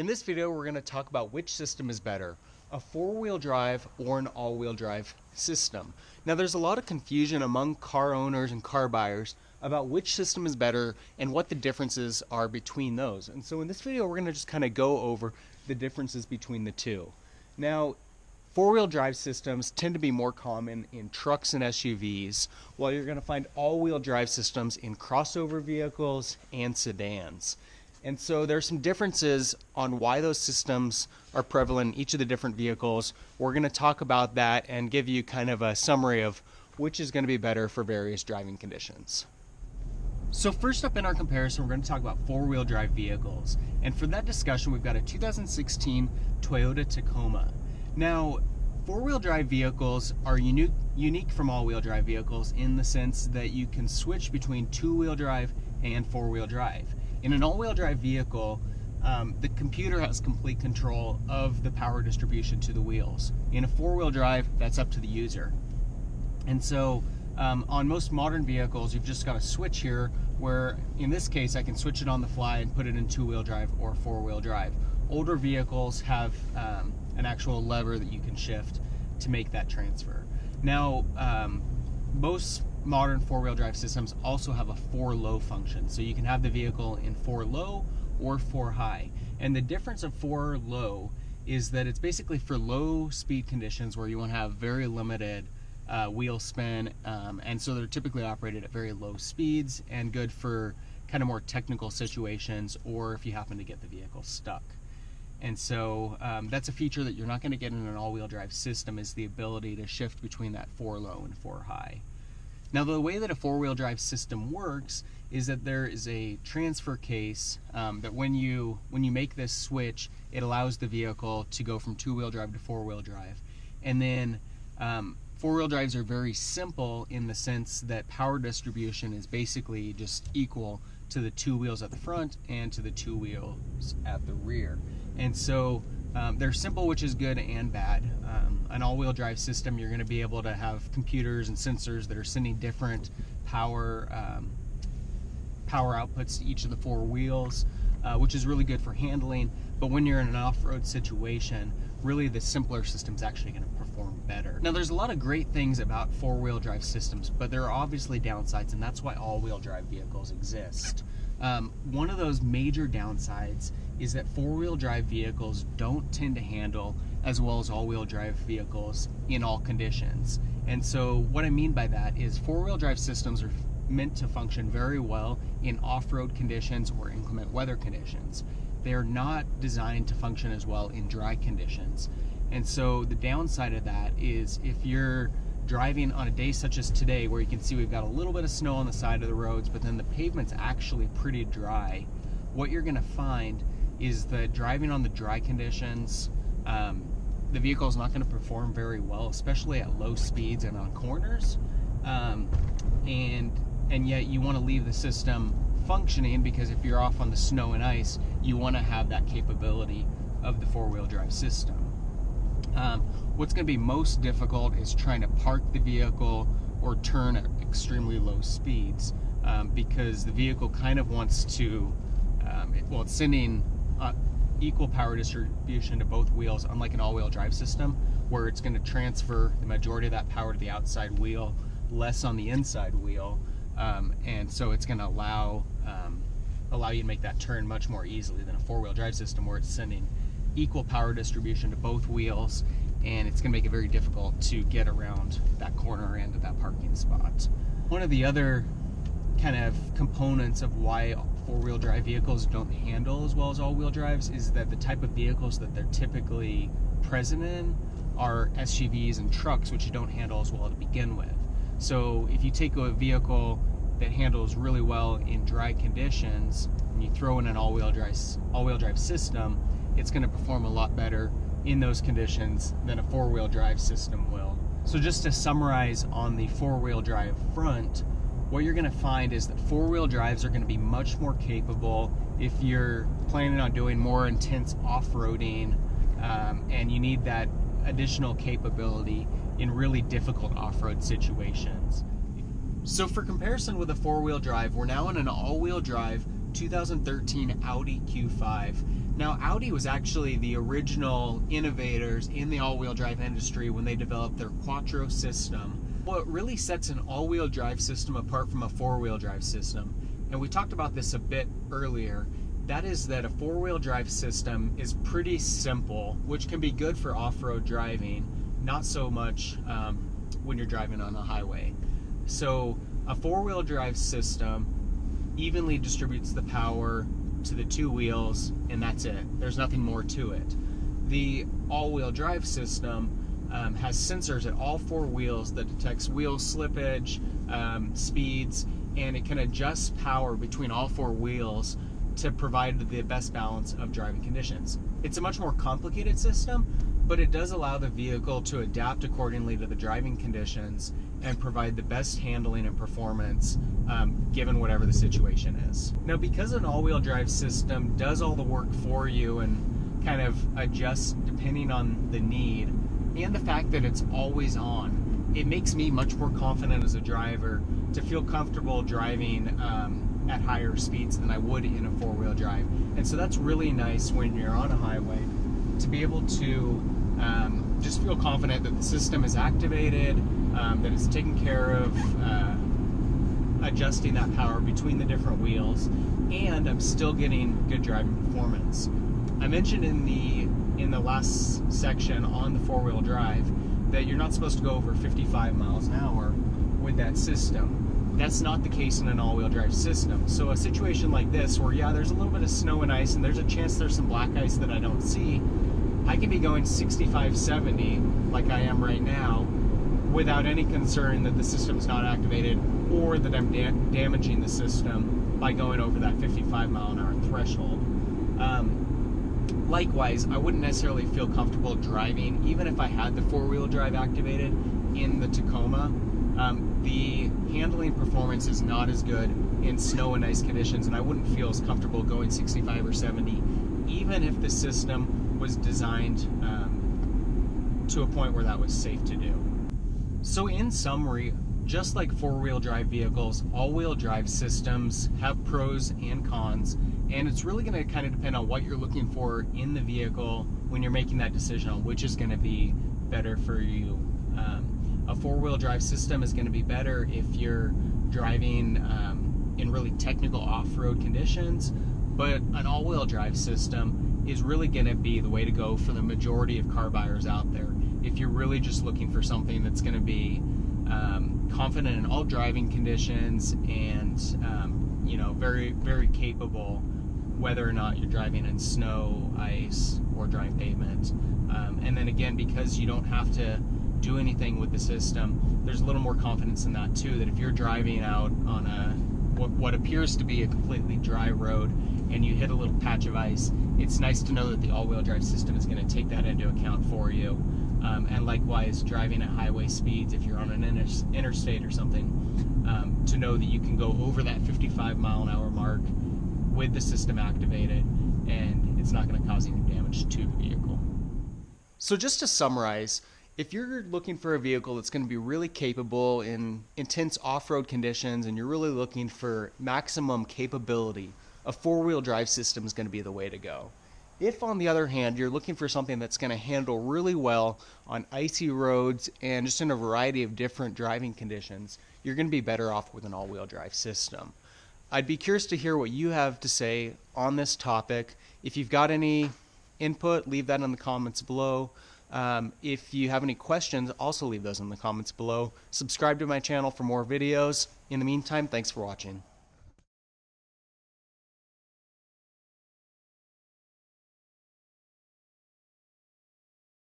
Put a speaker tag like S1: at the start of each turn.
S1: In this video, we're going to talk about which system is better, a four-wheel drive or an all-wheel drive system. Now, there's a lot of confusion among car owners and car buyers about which system is better and what the differences are between those. And so in this video, we're going to just kind of go over the differences between the two. Now, four-wheel drive systems tend to be more common in trucks and SUVs, while you're going to find all-wheel drive systems in crossover vehicles and sedans. And so there's some differences on why those systems are prevalent in each of the different vehicles. We're going to talk about that and give you kind of a summary of which is going to be better for various driving conditions. So first up in our comparison, we're going to talk about four-wheel drive vehicles. And for that discussion, we've got a 2016 Toyota Tacoma. Now, four-wheel drive vehicles are unique from all-wheel drive vehicles in the sense that you can switch between two-wheel drive and four-wheel drive. In an all-wheel drive vehicle, the computer has complete control of the power distribution to the wheels. In a four-wheel drive, that's up to the user. And so on most modern vehicles, you've just got a switch here where, in this case, I can switch it on the fly and put it in two-wheel drive or four-wheel drive. Older vehicles have an actual lever that you can shift to make that transfer. Now, most modern four-wheel drive systems also have a four-low function, so you can have the vehicle in four-low or four-high. And the difference of four-low is that it's basically for low speed conditions where you want to have very limited wheel spin, and so they're typically operated at very low speeds and good for kind of more technical situations or if you happen to get the vehicle stuck. And so that's a feature that you're not going to get in an all-wheel drive system, is the ability to shift between that four-low and four-high. Now, the way that a four-wheel drive system works is that there is a transfer case that when you make this switch, it allows the vehicle to go from two-wheel drive to four-wheel drive. And then four-wheel drives are very simple in the sense that power distribution is basically just equal to the two wheels at the front and to the two wheels at the rear. And so they're simple, which is good and bad. An all-wheel drive system, you're going to be able to have computers and sensors that are sending different power outputs to each of the four wheels, which is really good for handling. But when you're in an off-road situation, really the simpler system's actually going to perform better. Now, there's a lot of great things about four-wheel drive systems, but there are obviously downsides, and that's why all-wheel drive vehicles exist. One of those major downsides is that four-wheel drive vehicles don't tend to handle as well as all-wheel drive vehicles in all conditions. And so what I mean by that is four-wheel drive systems are meant to function very well in off-road conditions or inclement weather conditions. They're not designed to function as well in dry conditions. And so the downside of that is if you're driving on a day such as today, where you can see we've got a little bit of snow on the side of the roads, but then the pavement's actually pretty dry, what you're going to find is that driving on the dry conditions, the vehicle is not going to perform very well, especially at low speeds and on corners. And yet you want to leave the system functioning, because if you're off on the snow and ice, you want to have that capability of the four-wheel drive system. What's going to be most difficult is trying to park the vehicle or turn at extremely low speeds, because the vehicle kind of wants to, it's sending equal power distribution to both wheels, unlike an all-wheel drive system where it's going to transfer the majority of that power to the outside wheel, less on the inside wheel, and so it's going to allow you to make that turn much more easily than a four-wheel drive system where it's sending equal power distribution to both wheels, and it's going to make it very difficult to get around that corner end of that parking spot. One of the other kind of components of why four-wheel drive vehicles don't handle as well as all-wheel drives is that the type of vehicles that they're typically present in are SUVs and trucks, which you don't handle as well to begin with. So if you take a vehicle that handles really well in dry conditions and you throw in an all-wheel drive system, it's going to perform a lot better in those conditions than a four-wheel drive system will. So just to summarize on the four-wheel drive front, what you're going to find is that four-wheel drives are going to be much more capable if you're planning on doing more intense off-roading, and you need that additional capability in really difficult off-road situations. So for comparison with a four-wheel drive, we're now in an all-wheel drive 2013 Audi Q5. Now, Audi was actually the original innovators in the all-wheel drive industry when they developed their Quattro system. What really sets an all-wheel drive system apart from a four-wheel drive system, and we talked about this a bit earlier, that is that a four-wheel drive system is pretty simple, which can be good for off-road driving, not so much when you're driving on a highway. So a four-wheel drive system evenly distributes the power to the two wheels, and that's it. There's nothing more to it. The all-wheel drive system has sensors at all four wheels that detects wheel slippage, speeds, and it can adjust power between all four wheels to provide the best balance of driving conditions. It's a much more complicated system, but it does allow the vehicle to adapt accordingly to the driving conditions and provide the best handling and performance given whatever the situation is. Now, because an all-wheel drive system does all the work for you and kind of adjusts depending on the need, and the fact that it's always on, it makes me much more confident as a driver to feel comfortable driving at higher speeds than I would in a four-wheel drive. And so that's really nice when you're on a highway to be able to just feel confident that the system is activated, that it's taking care of adjusting that power between the different wheels, and I'm still getting good driving performance. I mentioned in the last section on the four-wheel drive that you're not supposed to go over 55 miles an hour with that system. That's not the case in an all-wheel drive system. So a situation like this where, yeah, there's a little bit of snow and ice and there's a chance there's some black ice that I don't see, I can be going 65, 70 like I am right now without any concern that the system's not activated or that I'm damaging the system by going over that 55 mile an hour threshold. Likewise, I wouldn't necessarily feel comfortable driving, even if I had the four-wheel drive activated in the Tacoma. The handling performance is not as good in snow and ice conditions, and I wouldn't feel as comfortable going 65 or 70, even if the system was designed to a point where that was safe to do. So in summary, just like four-wheel drive vehicles, all-wheel drive systems have pros and cons, and it's really going to kind of depend on what you're looking for in the vehicle when you're making that decision on which is going to be better for you. A four-wheel drive system is going to be better if you're driving in really technical off-road conditions, but an all-wheel drive system is really going to be the way to go for the majority of car buyers out there. If you're really just looking for something that's going to be confident in all driving conditions and you know, very, very capable, whether or not you're driving in snow, ice, or dry pavement. And then again, because you don't have to do anything with the system, there's a little more confidence in that too, that if you're driving out on what appears to be a completely dry road and you hit a little patch of ice, it's nice to know that the all-wheel drive system is going to take that into account for you. And likewise, driving at highway speeds, if you're on an interstate or something, to know that you can go over that 55 mile an hour mark with the system activated and it's not going to cause any damage to the vehicle. So just to summarize, if you're looking for a vehicle that's going to be really capable in intense off-road conditions and you're really looking for maximum capability, a four-wheel drive system is going to be the way to go. If, on the other hand, you're looking for something that's going to handle really well on icy roads and just in a variety of different driving conditions, you're going to be better off with an all-wheel drive system. I'd be curious to hear what you have to say on this topic. If you've got any input, leave that in the comments below. If you have any questions, also leave those in the comments below. Subscribe to my channel for more videos. In the meantime, thanks for watching.